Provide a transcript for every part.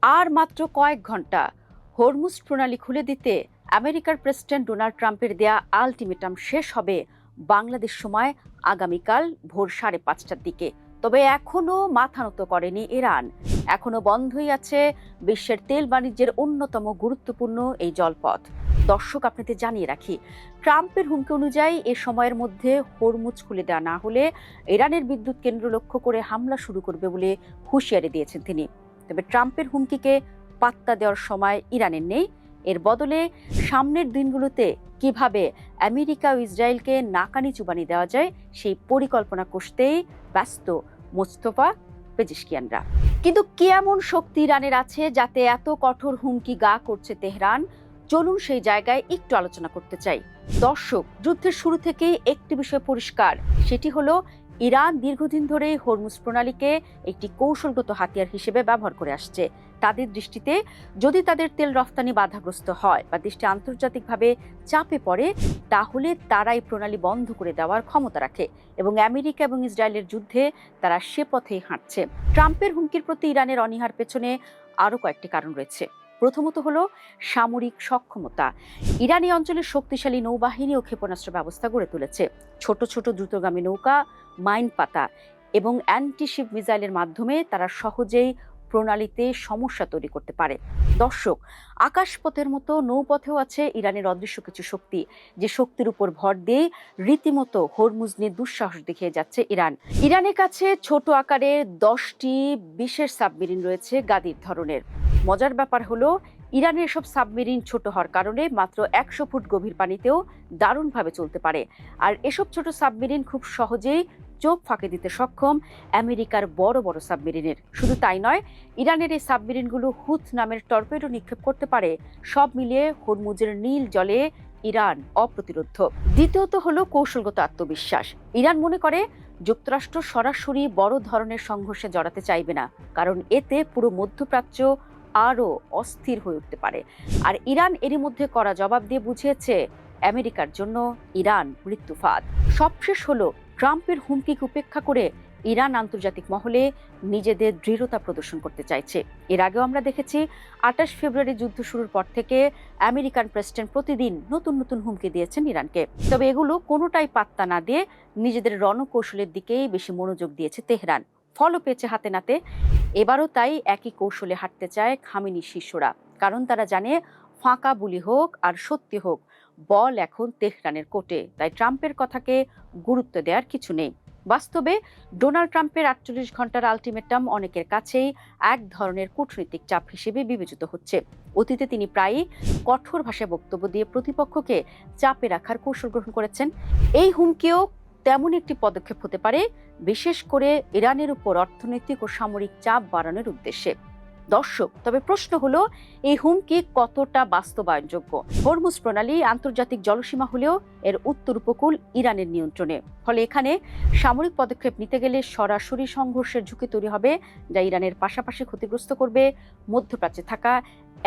আর মাত্র কয়েক ঘন্টা হরমুজ প্রণালী খুলে দিতে আমেরিকার প্রেসিডেন্ট ডোনাল্ড ট্রাম্পের দেয়া আলটিমেটাম শেষ হবে বাংলাদেশ সময় আগামীকাল ভোর 5:30টার দিকে। তবে এখনো মাথা নত করেনি ইরান। এখনো বন্ধই আছে বিশ্বের তেল বাণিজ্যের অন্যতম গুরুত্বপূর্ণ এই জলপথ। দর্শক, আপনাদের জানিয়ে রাখি, ট্রাম্পের হুমকি অনুযায়ী এ সময়ের মধ্যে হরমুজ খুলে দেওয়া না হলে ইরানের বিদ্যুৎ কেন্দ্র লক্ষ্য করে হামলা শুরু করবে বলে হুঁশিয়ারি দিয়েছেন তিনি। তবে ট্রাম্পের হুমকিকে পাত্তা দেওয়ার সময় ইরানের নেই। এর বদলে সামনের দিনগুলোতে কিভাবে আমেরিকা ও ইসরায়েলকে নাকানি চুবানি দেওয়া যায় সেই পরিকল্পনা কষতেই ব্যস্ত মোস্তফা পেজিশকিয়ানরা। কিন্তু কি এমন শক্তি ইরানের আছে যাতে এত কঠোর হুমকি গা করছে তেহরান? চলুন সেই জায়গায় একটু আলোচনা করতে চাই। দর্শক, যুদ্ধের শুরু থেকেই একটি বিষয় পরিষ্কার, সেটি হলো ইরান দীর্ঘদিন ধরে হরমুজ প্রণালীকে একটি কৌশলগত হাতিয়ার হিসেবে ব্যবহার করে আসছে। তাদের দৃষ্টিতে যদি তাদের তেল রফতানি বাধাগ্রস্ত হয় বা দেশটি আন্তর্জাতিকভাবে চাপে পড়ে, তাহলে তারা এই প্রণালী বন্ধ করে দেওয়ার ক্ষমতা রাখে এবং আমেরিকা এবং ইসরায়েলের যুদ্ধে তারা সে পথেই হাঁটছে। ট্রাম্পের হুমকির প্রতি ইরানের অনীহার পেছনে আরও কয়েকটি কারণ রয়েছে। প্রথমত হলো সামরিক সক্ষমতা। ইরান এই অঞ্চলে শক্তিশালী নৌবাহিনী ও ক্ষেপণাস্ত্র ব্যবস্থা গড়ে তুলেছে। ছোট ছোট দ্রুতগামী নৌকা, মাইন পাতা এবং অ্যান্টিশিপ মিসাইলের মাধ্যমে তারা সহজেই প্রণালীতে সমস্যা তৈরি করতে পারে। দর্শক, আকাশপথের মতো নৌপথেও আছে ইরানের অদৃশ্য কিছু শক্তি, যে শক্তির উপর ভর দিয়ে রীতিমতো হরমুজ নিয়ে দুঃসাহস দেখিয়ে যাচ্ছে ইরান। ইরানের কাছে ছোট আকারের 10টি বিশেষ সাবমেরিন রয়েছে গাদির ধরনের। মজার ব্যাপার হলো, ইরানের সব সাবমেরিন ছোট হওয়ার কারণে মাত্র 100 ফুট গভীর পানিতেও দারুণভাবে চলতে পারে। আর এসব ছোট সাবমেরিন খুব সহজেই চোখ ফাঁকি দিতে সক্ষম আমেরিকার বড় বড় সাবমেরিনের। শুধু তাই নয়, ইরানের এই সাবমেরিনগুলো হুথ নামের টর্পেডো নিক্ষেপ করতে পারে। সব মিলিয়ে হরমুজের নীল জলে ইরান অপ্রতিরোধ্য। দ্বিতীয়ত হলো কৌশলগত আত্মবিশ্বাস। ইরান মনে করে যুক্তরাষ্ট্র সরাসরি বড় ধরনের সংঘর্ষে জড়াতে চাইবে না, কারণ এতে পুরো মধ্যপ্রাচ্য আরও অস্থির হয়ে উঠতে পারে। আর ইরান এরই মধ্যে কড়া জবাব দিয়ে বুঝিয়েছে আমেরিকার জন্য ইরান মৃত্যুফাঁদ। সবশেষ হলো, ট্রাম্পের হুমকিকে উপেক্ষা করে ইরান আন্তর্জাতিক মহলে নিজেদের দৃঢ়তা প্রদর্শন করতে চাইছে। এর আগেও আমরা দেখেছি 28 ফেব্রুয়ারি যুদ্ধ শুরুর পর থেকে আমেরিকান প্রেসিডেন্ট প্রতিদিন নতুন নতুন হুমকি দিয়েছেন ইরানকে। তবে এগুলো কোনোটাই পাত্তা না দিয়ে নিজেদের রণকৌশলের দিকেই বেশি মনোযোগ দিয়েছে তেহরান। ফলও পেয়েছে হাতে নাতে। এবারও তাই একই কৌশলে হাঁটতে চায় খামেনি শিষ্যরা, কারণ তারা জানে ফাঁকা বুলি হোক আর সত্যি হোক, বল এখন তেহরানের কোর্টে। তাই ট্রাম্পের কথাকে গুরুত্ব দেওয়ার কিছু নেই। বাস্তবে ডোনাল্ড ট্রাম্পের 48 ঘন্টার আলটিমেটাম অনেকের কাছেই এক ধরনের কূটনৈতিক চাপ হিসেবে বিবেচিত হচ্ছে। অতীতে তিনি প্রায়ই কঠোর ভাষায় বক্তব্য দিয়ে প্রতিপক্ষকে চাপে রাখার কৌশল গ্রহণ করেছেন। এই হুমকিও তেমন একটি পদক্ষেপ হতে পারে, বিশেষ করে ইরানের উপর অর্থনৈতিক ও সামরিক চাপ বাড়ানোর উদ্দেশ্যে। দর্শক, তবে প্রশ্ন হলো, এই হুমকি কতটা বাস্তবায়নযোগ্য? হরমুজ প্রণালী আন্তর্জাতিক জলসীমা হলেও এর উত্তর উপকূল ইরানের নিয়ন্ত্রণে। ফলে এখানে সামরিক পদক্ষেপ নিতে গেলে সরাসরি সংঘর্ষের ঝুঁকি তৈরি হবে, যা ইরানের পাশাপাশি ক্ষতিগ্রস্ত করবে মধ্যপ্রাচ্যে থাকা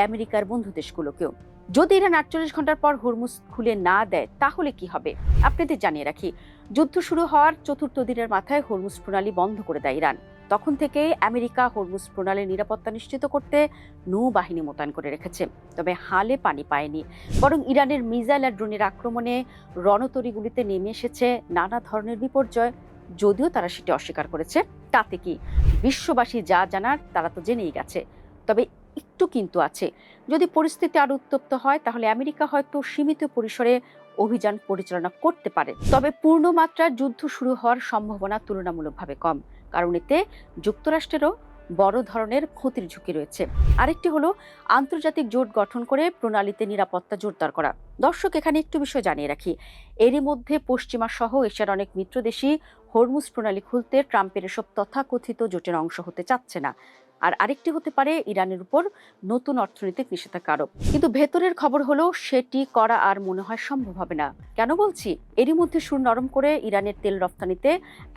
আমেরিকার বন্ধু দেশগুলোকেও। যদি ইরান 48 ঘন্টার পর হরমুজ খুলে না দেয়, তাহলে কি হবে? আপনাদের জানিয়ে রাখি, যুদ্ধ শুরু হওয়ার 4র্থ দিনের মাথায় হরমুজ প্রণালী বন্ধ করে দেয় ইরান। তখন থেকে আমেরিকা হরমুজ প্রণালীর নিরাপত্তা নিশ্চিত করতে নৌবাহিনী মোতায়েন করে রেখেছে। তবে হালে পানি পায়নি, বরং ইরানের মিসাইল আর ড্রোনের আক্রমণে রণতরীগুলিতে নেমে এসেছে নানা ধরনের বিপর্যয়। যদিও তারা সেটি অস্বীকার করেছে, তাতে কি? বিশ্ববাসী যা জানার তারা তো জেনেই গেছে। তবে একটু কিন্তু আছে, যদি পরিস্থিতি আরো উত্তপ্ত হয়, তাহলে আমেরিকা হয়তো সীমিত পরিসরে অভিযান পরিচালনা করতে পারে। তবে পূর্ণমাত্রার যুদ্ধ শুরু হওয়ার সম্ভাবনা তুলনামূলকভাবে কম, কারণ এতে যুক্তরাষ্ট্রেরও বড় ধরনের ক্ষতির ঝুঁকি রয়েছে। আরেকটি হলো আন্তর্জাতিক জোট গঠন করে প্রণালীতে নিরাপত্তা জোরদার করা। দর্শক, এখানে একটু বিষয় জানিয়ে রাখি, এরই মধ্যে পশ্চিমা সহ এশিয়ার অনেক মিত্র দেশই হরমুজ প্রণালী খুলতে ট্রাম্পের এসব তথাকথিত জোটের অংশ হতে চাচ্ছে না। আর আরেকটি হতে পারে ইরানের উপর নতুন অর্থনৈতিক নিষেধাজ্ঞা আরোপ। কিন্তু ভেতরের খবর হলো সেটি করা আর মনে হয় সম্ভব হবে না। কেন বলছি? এরই মধ্যে সুর নরম করে ইরানের তেল রফতানিতে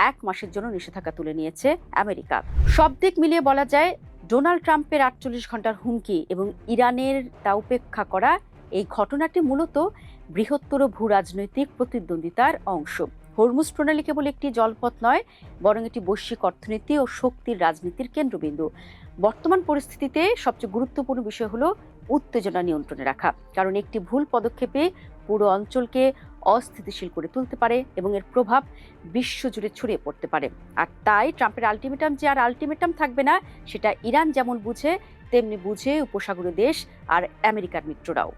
1 মাসের জন্য নিষেধাজ্ঞা তুলে নিয়েছে আমেরিকা। সব দিক মিলিয়ে বলা যায়, ডোনাল্ড ট্রাম্পের 48 ঘন্টার হুমকি এবং ইরানের তা উপেক্ষা করা, এই ঘটনাটি মূলত বৃহত্তর ভূ রাজনৈতিক প্রতিদ্বন্দ্বিতার অংশ। হরমুজ প্রণালী কেবল একটি জলপথ নয়, বরং এটি বৈশ্বিক অর্থনীতি ও শক্তির রাজনীতির কেন্দ্রবিন্দু। বর্তমান পরিস্থিতিতে সবচেয়ে গুরুত্বপূর্ণ বিষয় হলো উত্তেজনা নিয়ন্ত্রণে রাখা, কারণ একটি ভুল পদক্ষেপে পুরো অঞ্চলকে অস্থিতিশীল করে তুলতে পারে এবং এর প্রভাব বিশ্বজুড়ে ছড়িয়ে পড়তে পারে। আর তাই ট্রাম্পের আলটিমেটাম যে আর আলটিমেটাম থাকবে না, সেটা ইরান যেমন বুঝে তেমনি বুঝে উপসাগরীয় দেশ আর আমেরিকার মিত্ররাও।